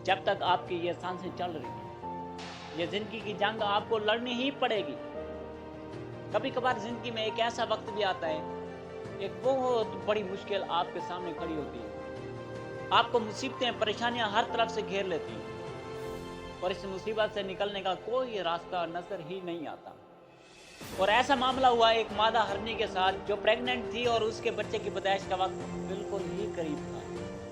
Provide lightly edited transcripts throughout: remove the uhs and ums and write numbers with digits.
जब तक आपकी ये सांसें चल रही हैं। ये जिंदगी की जंग आपको लड़नी ही पड़ेगी। कभी कभार जिंदगी में एक ऐसा वक्त भी आता है, एक बहुत बड़ी मुश्किल आपके सामने खड़ी होती है। आपको मुसीबतें परेशानियां हर तरफ से घेर लेती हैं और इस मुसीबत से निकलने का कोई रास्ता नजर ही नहीं आता। और ऐसा मामला हुआ एक मादा हरनी के साथ जो प्रेग्नेंट थी और उसके बच्चे की पैदाइश का वक्त बिल्कुल ही करीब था।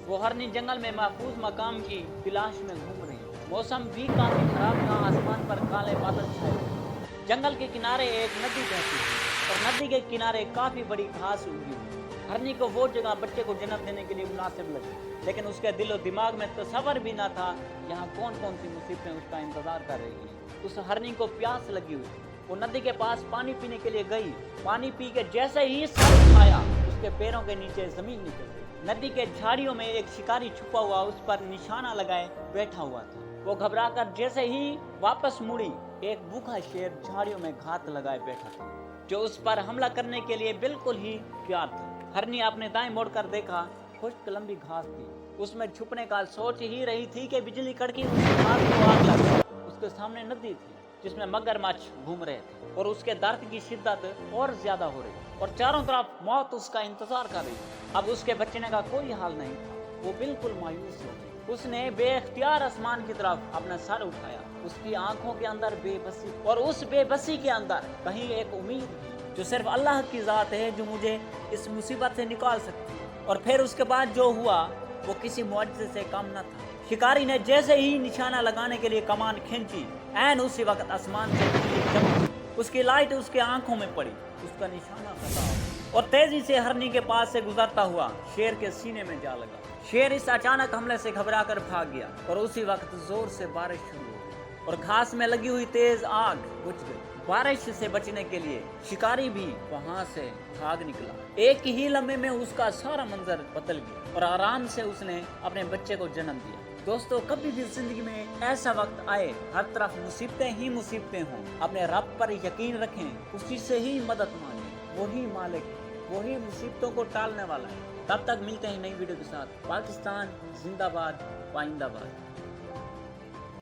वो हरनी जंगल में महफूज मकाम की तलाश में घूम रही। मौसम भी काफी खराब था, आसमान पर काले बादल छाए। जंगल के किनारे एक नदी बहती थी और नदी के किनारे काफी बड़ी घास उगी हुई। हरनी को वो जगह बच्चे को जन्म देने के लिए मुनासिब लगी, लेकिन उसके दिल और दिमाग में तसव्वुर भी ना था यहाँ कौन कौन सी मुसीबतें उसका इंतजार कर रही हैं। उस हरनी को प्यास लगी हुई, वो नदी के पास पानी पीने के लिए गई। पानी पी के जैसे ही सर उठाया, उसके पैरों के नीचे जमीन निकल गई। नदी के झाड़ियों में एक शिकारी छुपा हुआ उस पर निशाना लगाए बैठा हुआ था। वो घबराकर जैसे ही वापस मुड़ी, एक भूखा शेर झाड़ियों में घात लगाए बैठा था जो उस पर हमला करने के लिए बिल्कुल ही तैयार था। हरनी अपने दाएं मुड़कर देखा, खुश्क लंबी घास थी। उसमें छुपने का सोच ही रही थी कि बिजली कड़की, उसकी घास को आग लग गई। उसके सामने नदी थी जिसमें मगरमच्छ घूम रहे थे और उसके दर्द की शिद्दत और ज्यादा हो रही और चारों तरफ मौत उसका इंतजार कर रही। अब उसके बचने का कोई हाल नहीं था। वो बिल्कुल मायूस हो गई। उसने बेख्तियार आसमान की तरफ अपना सर उठाया। उसकी आंखों के अंदर बेबसी, और उस बेबसी के अंदर कहीं एक उम्मीद थी जो सिर्फ अल्लाह की जात है जो मुझे इस मुसीबत से निकाल सकती है। और फिर उसके बाद जो हुआ वो किसी मुआजिज़े से कम न था। शिकारी ने जैसे ही निशाना लगाने के लिए कमान खींची, ऐन उसी वक्त आसमान से बिजली चमकी। उसकी लाइट उसके आंखों में पड़ी। उसका निशाना फंसा और तेजी से हरनी के पास से गुजरता हुआ शेर के सीने में जा लगा। शेर इस अचानक हमले से घबराकर भाग गया और उसी वक्त जोर से बारिश शुरू हो गई और घास में लगी हुई तेज आग बुझ गई। बारिश से बचने के लिए शिकारी भी वहां से भाग निकला। एक ही लम्हे में उसका सारा मंजर बदल गया और आराम से उसने अपने बच्चे को जन्म दिया। दोस्तों, कभी भी जिंदगी में ऐसा वक्त आए, हर तरफ मुसीबतें ही मुसीबतें हों, अपने रब पर यकीन रखें, उसी से ही मदद मांगें। वही मालिक है, वही मुसीबतों को टालने वाला है। तब तक मिलते हैं नई वीडियो के साथ। पाकिस्तान जिंदाबाद, पाइंदाबाद।